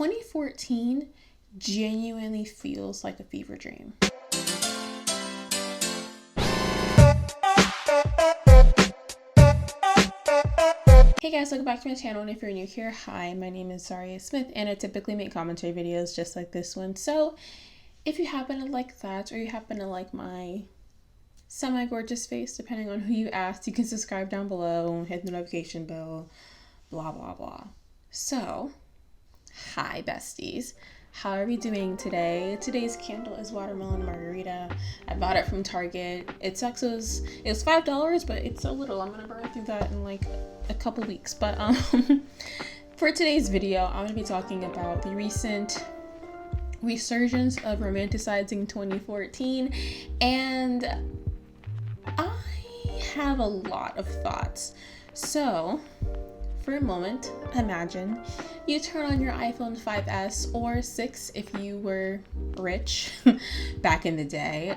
2014 genuinely feels like a fever dream. Hey guys, welcome back to my channel, and if you're new here, hi, my name is Zhariya Smith, and I typically make commentary videos just like this one. So if you happen to like that, or you happen to like my semi-gorgeous face, depending on who you asked, you can subscribe down below, hit the notification bell, blah blah blah. So hi besties, how are we doing today? Today's candle is watermelon margarita. I bought it from Target. It sucks. It was $5, but it's so little. I'm gonna burn through that in like a couple weeks. But for today's video, I'm gonna be talking about the recent resurgence of romanticizing 2014, and I have a lot of thoughts. So for a moment, imagine you turn on your iPhone 5S or 6 if you were rich back in the day.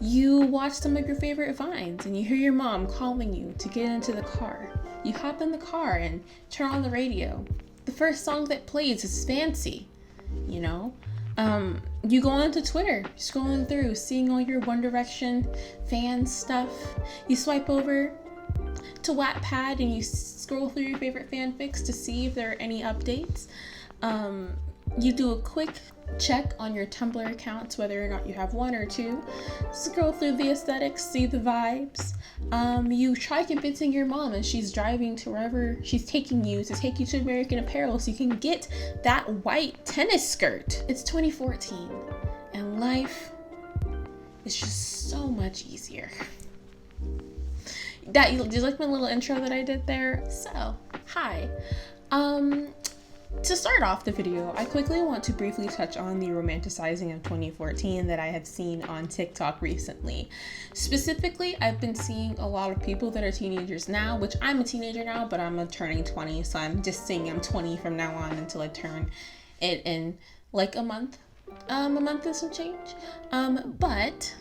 You watch some of your favorite vines and you hear your mom calling you to get into the car. You hop in the car and turn on the radio. The first song that plays is Fancy, you know? You go onto Twitter, scrolling through, seeing all your One Direction fan stuff. You swipe over to Wattpad and you scroll through your favorite fanfics to see if there are any updates. You do a quick check on your Tumblr accounts, whether or not you have one or two. Scroll through the aesthetics, see the vibes. You try convincing your mom, and she's driving to wherever she's taking you to take you to American Apparel so you can get that white tennis skirt. It's 2014 and life is just so much easier. Do you like my little intro that I did there? So, hi. To start off the video, I quickly want to briefly touch on the romanticizing of 2014 that I have seen on TikTok recently. Specifically, I've been seeing a lot of people that are teenagers now, which I'm a teenager now, but I'm turning 20, so I'm just saying I'm 20 from now on until I turn it in like a month and some change. But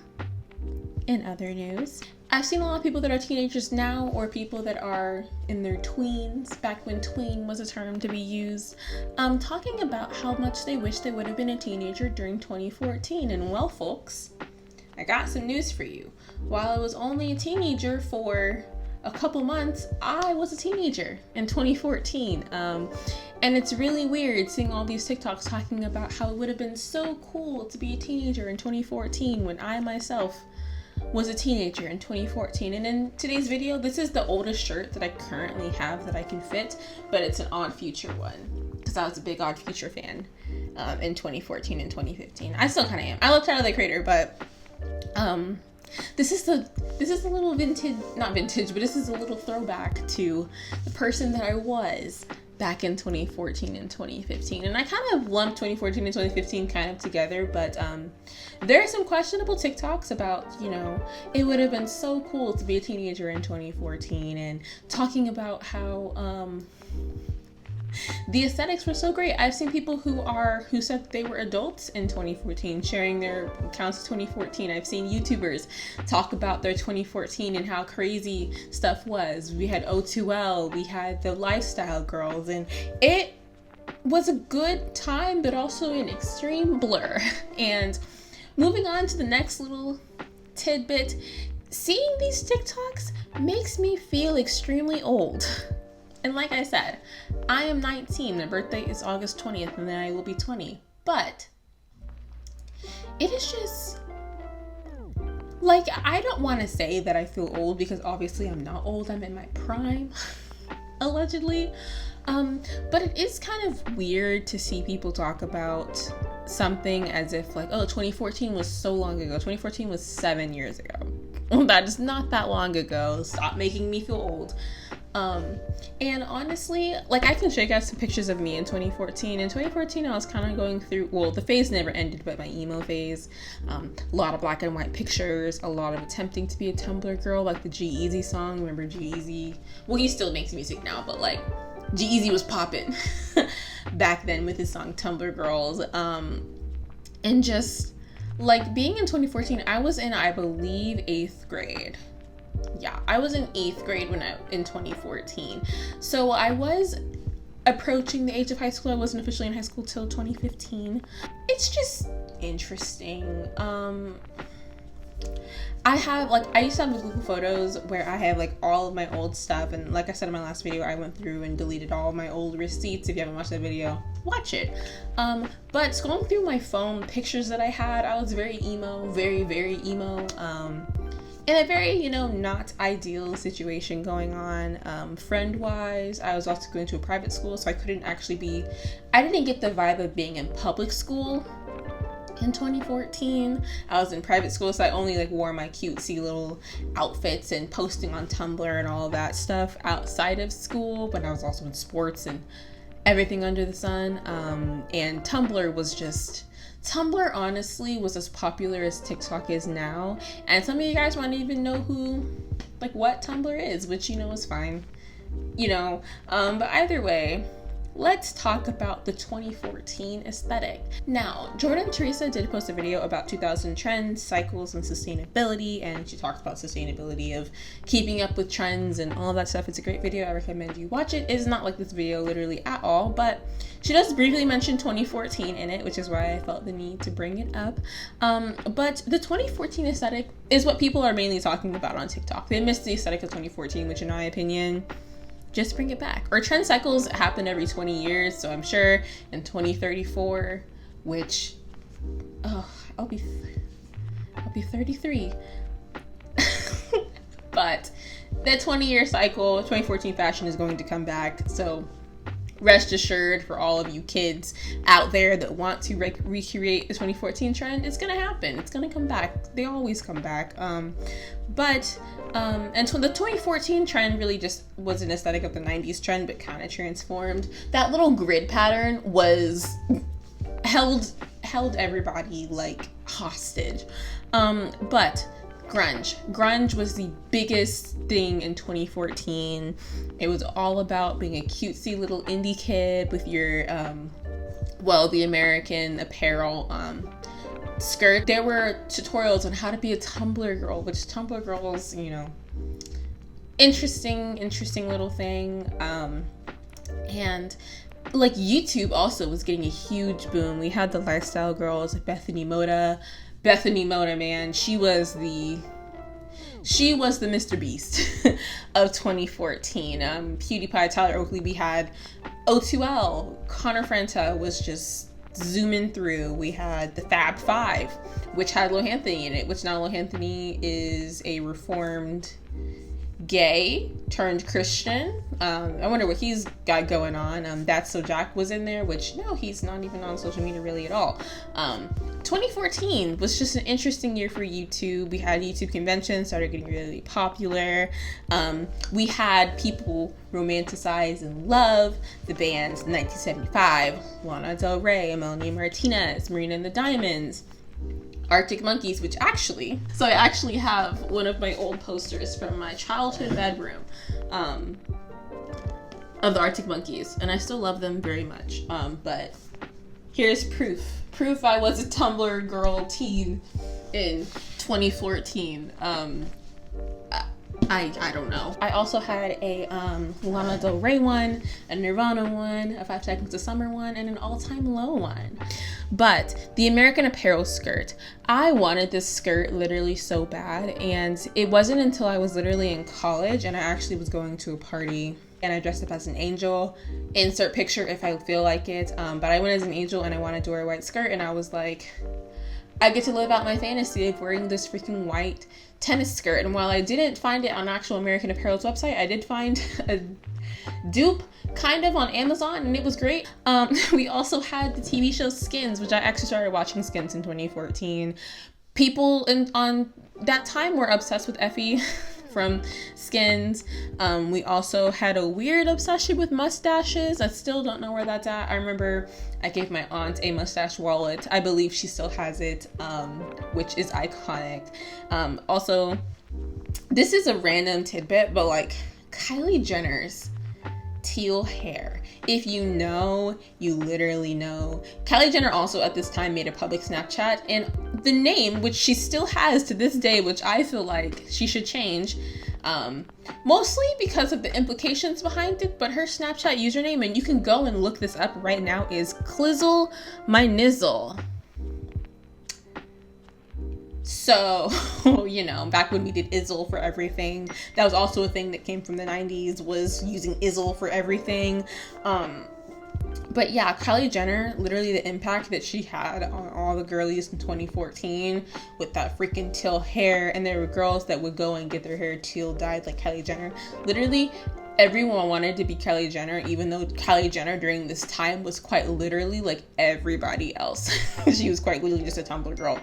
in other news, I've seen a lot of people that are teenagers now, or people that are in their tweens, back when tween was a term to be used, talking about how much they wish they would have been a teenager during 2014. And well, folks, I got some news for you. While I was only a teenager for a couple months, I was a teenager in 2014. And it's really weird seeing all these TikToks talking about how it would have been so cool to be a teenager in 2014 when I myself was a teenager in 2014. And in today's video, this is the oldest shirt that I currently have that I can fit, but it's an Odd Future one because I was a big Odd Future fan in 2014 and 2015. I still kind of am. I love Tyler the Creator, but this is a little vintage, not vintage, but this is a little throwback to the person that I was back in 2014 and 2015. And I kind of lumped 2014 and 2015 kind of together, but there are some questionable TikToks about, you know, it would have been so cool to be a teenager in 2014, and talking about how the aesthetics were so great. I've seen people who said they were adults in 2014 sharing their accounts of 2014. I've seen YouTubers talk about their 2014 and how crazy stuff was. We had O2L, we had the Lifestyle Girls, and it was a good time, but also an extreme blur. And moving on to the next little tidbit, seeing these TikToks makes me feel extremely old. And like I said, I am 19, my birthday is August 20th, and then I will be 20. But it is just, like, I don't want to say that I feel old, because obviously I'm not old, I'm in my prime, allegedly. But it is kind of weird to see people talk about something as if like, oh, 2014 was so long ago. 2014 was 7 years ago. Well, that is not that long ago. Stop making me feel old. And honestly, like, I can shake out some pictures of me in 2014. In 2014, I was kind of going through, well, the phase never ended, but my emo phase. A lot of black and white pictures, a lot of attempting to be a Tumblr girl, like the G-Eazy song. Remember G-Eazy? Well, he still makes music now, but like, G-Eazy was popping back then with his song Tumblr Girls. And just like being in 2014, I was in, I believe, 8th grade. Yeah, I was in 8th grade in 2014. So I was approaching the age of high school. I wasn't officially in high school till 2015. It's just interesting. I used to have Google Photos where I have like all of my old stuff, and like I said in my last video, I went through and deleted all of my old receipts. If you haven't watched that video, watch it. But scrolling through my phone, pictures that I had, I was very emo, very emo, in a very, not ideal situation going on. Friend-wise, I was also going to a private school, so I didn't get the vibe of being in public school. In 2014, I was in private school, so I only wore my cutesy little outfits and posting on Tumblr and all of that stuff outside of school, but I was also in sports and everything under the sun. And Tumblr honestly was as popular as TikTok is now, and some of you guys won't even know what Tumblr is, which is fine, but either way, let's talk about the 2014 aesthetic. Now, Jordan Teresa did post a video about 2000 trends, cycles, and sustainability, and she talks about sustainability of keeping up with trends and all of that stuff. It's a great video. I recommend you watch it. It is not like this video literally at all, but she does briefly mention 2014 in it, which is why I felt the need to bring it up. But the 2014 aesthetic is what people are mainly talking about on TikTok. They missed the aesthetic of 2014, which in my opinion, just bring it back. Or trend cycles happen every 20 years, so I'm sure in 2034, which, I'll be 33. But that 20-year cycle, 2014 fashion is going to come back, so rest assured for all of you kids out there that want to recreate the 2014 trend, it's gonna happen. It's gonna come back. They always come back. And so the 2014 trend really just was an aesthetic of the 90s trend, but kind of transformed. That little grid pattern was held everybody hostage. But grunge was the biggest thing in 2014. It was all about being a cutesy little indie kid with your the American Apparel skirt. There were tutorials on how to be a Tumblr girl, which Tumblr girls, interesting little thing. And YouTube also was getting a huge boom. We had the lifestyle girls, Bethany Moda, man, she was the Mr. Beast of 2014. PewDiePie, Tyler Oakley, we had O2L, Connor Franta was just zooming through. We had the Fab Five, which had Lohanthony in it, which now Lohanthony is a reformed gay turned Christian. I wonder what he's got going on. That's So Jack was in there, which no, he's not even on social media really at all. 2014 was just an interesting year for YouTube. We had YouTube conventions started getting really popular. We had people romanticize and love the bands 1975, Lana Del Rey, Melanie Martinez, Marina and the Diamonds, Arctic Monkeys, I actually have one of my old posters from my childhood bedroom of the Arctic Monkeys, and I still love them very much. But here's proof I was a Tumblr girl teen in 2014. I don't know. I also had a Lana Del Rey one, a Nirvana one, a 5 Seconds of Summer one, and an All Time Low one. But the American Apparel skirt, I wanted this skirt literally so bad, and it wasn't until I was literally in college and I actually was going to a party and I dressed up as an angel. Insert picture if I feel like it. But I went as an angel and I wanted to wear a white skirt, and I was like, I get to live out my fantasy of wearing this freaking white tennis skirt. And while I didn't find it on actual American Apparel's website, I did find a dupe kind of on Amazon, and it was great. We also had the TV show Skins, which I actually started watching Skins in 2014. People on that time were obsessed with Effie from Skins. We also had a weird obsession with mustaches. I still don't know where that's at. I remember I gave my aunt a mustache wallet. I believe she still has it, which is iconic. Also, this is a random tidbit, but Kylie Jenner's teal hair. If you know, you literally know. Kylie Jenner also at this time made a public Snapchat, and the name, which she still has to this day, which I feel like she should change, Mostly because of the implications behind it, but her Snapchat username, and you can go and look this up right now, is Clizzle My Nizzle. So, you know, back when we did Izzle for everything, that was also a thing that came from the 90s, was using Izzle for everything. But yeah, Kylie Jenner, literally the impact that she had on all the girlies in 2014 with that freaking teal hair. And there were girls that would go and get their hair teal dyed like Kylie Jenner. Literally everyone wanted to be Kylie Jenner, even though Kylie Jenner during this time was quite literally like everybody else. She was quite literally just a Tumblr girl.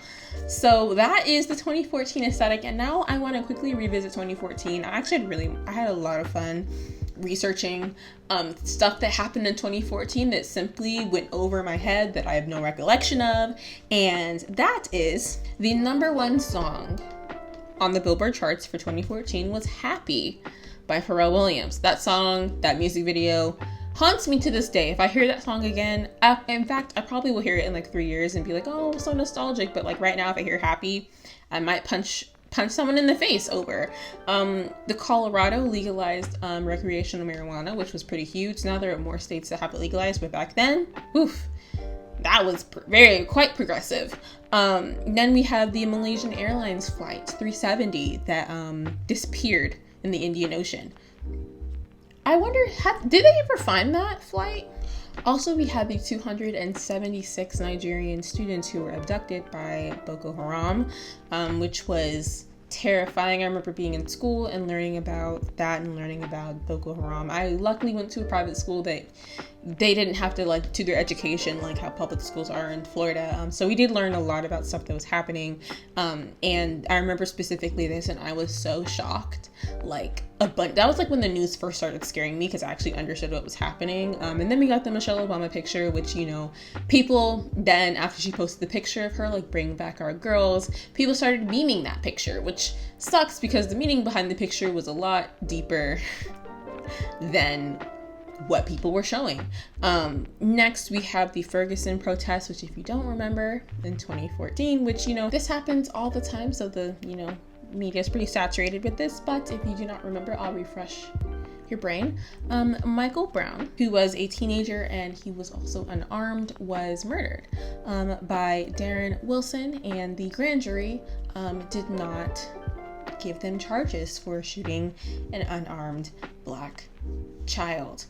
So that is the 2014 aesthetic. And now I want to quickly revisit 2014. I had a lot of fun researching stuff that happened in 2014 that simply went over my head that I have no recollection of. And that is the #1 song on the Billboard charts for 2014 was Happy by Pharrell Williams. That song, that music video haunts me to this day. If I hear that song again, in fact, I probably will hear it in like 3 years and be like, oh, so nostalgic. But like right now, if I hear Happy, I might punch someone in the face over. The Colorado legalized recreational marijuana, which was pretty huge. Now there are more states that have it legalized, but back then, oof, that was quite progressive. Then we have the Malaysian Airlines flight 370 that disappeared in the Indian Ocean. I wonder, did they ever find that flight? Also, we had the 276 Nigerian students who were abducted by Boko Haram, which was terrifying. I remember being in school and learning about that and learning about Boko Haram. I luckily went to a private school that they didn't have to like do their education like how public schools are in Florida. So we did learn a lot about stuff that was happening. And I remember specifically this, and I was so shocked. That was like when the news first started scaring me because I actually understood what was happening. And then we got the Michelle Obama picture, which, you know, people then, after she posted the picture of her, like, bring back our girls, people started memeing that picture, which sucks because the meaning behind the picture was a lot deeper than what people were showing. Next, we have the Ferguson protests, which, if you don't remember, in 2014, which, you know, this happens all the time, so the, you know, media is pretty saturated with this, but if you do not remember, I'll refresh your brain. Michael Brown, who was a teenager and he was also unarmed, was murdered by Darren Wilson, and the grand jury did not give them charges for shooting an unarmed Black child.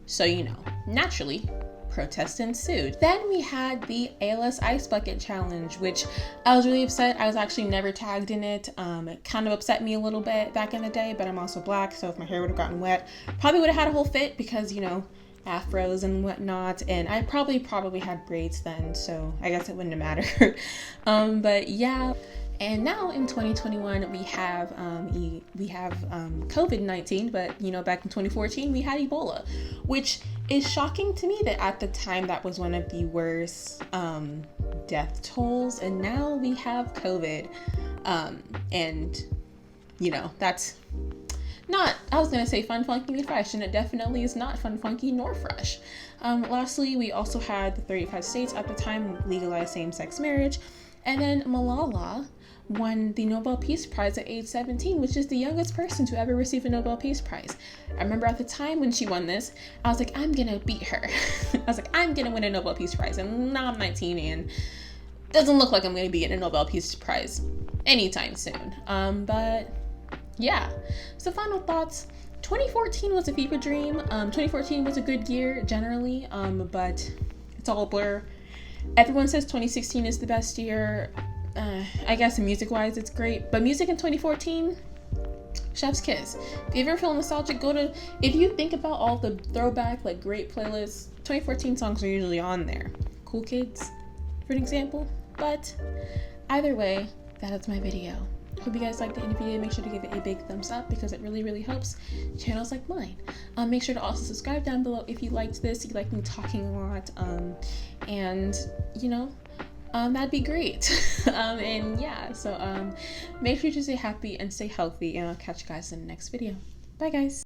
So, you know, naturally, protests ensued. Then we had the ALS Ice Bucket Challenge, which I was really upset. I was actually never tagged in it. It kind of upset me a little bit back in the day, but I'm also Black, so if my hair would have gotten wet, probably would have had a whole fit because, you know, afros and whatnot, and I probably had braids then, so I guess it wouldn't have mattered. But yeah. And now in 2021, we have COVID-19, but, you know, back in 2014, we had Ebola, which is shocking to me that at the time that was one of the worst death tolls, and now we have COVID. And, you know, that's not, I was going to say fun, funky, and fresh, and it definitely is not fun, funky, nor fresh. Lastly, we also had the 35 states at the time legalized same-sex marriage, and then Malala won the Nobel Peace Prize at age 17, which is the youngest person to ever receive a Nobel Peace Prize. I remember at the time when she won this, I was like, I'm gonna beat her. I was like, I'm gonna win a Nobel Peace Prize. And now I'm 19 and doesn't look like I'm gonna be getting a Nobel Peace Prize anytime soon. But yeah, so final thoughts. 2014 was a fever dream. 2014 was a good year generally, but it's all a blur. Everyone says 2016 is the best year. I guess music-wise it's great, but music in 2014, chef's kiss. If you ever feel nostalgic, if you think about all the throwback, like, great playlists, 2014 songs are usually on there. Cool Kids, for an example. But either way, that is my video. Hope you guys liked it, and if you did, make sure to give it a big thumbs up because it really, really helps channels like mine. Make sure to also subscribe down below if you liked this, you like me talking a lot, and, you know, that'd be great. And yeah, so make sure to stay happy and stay healthy, and I'll catch you guys in the next video. Bye, guys.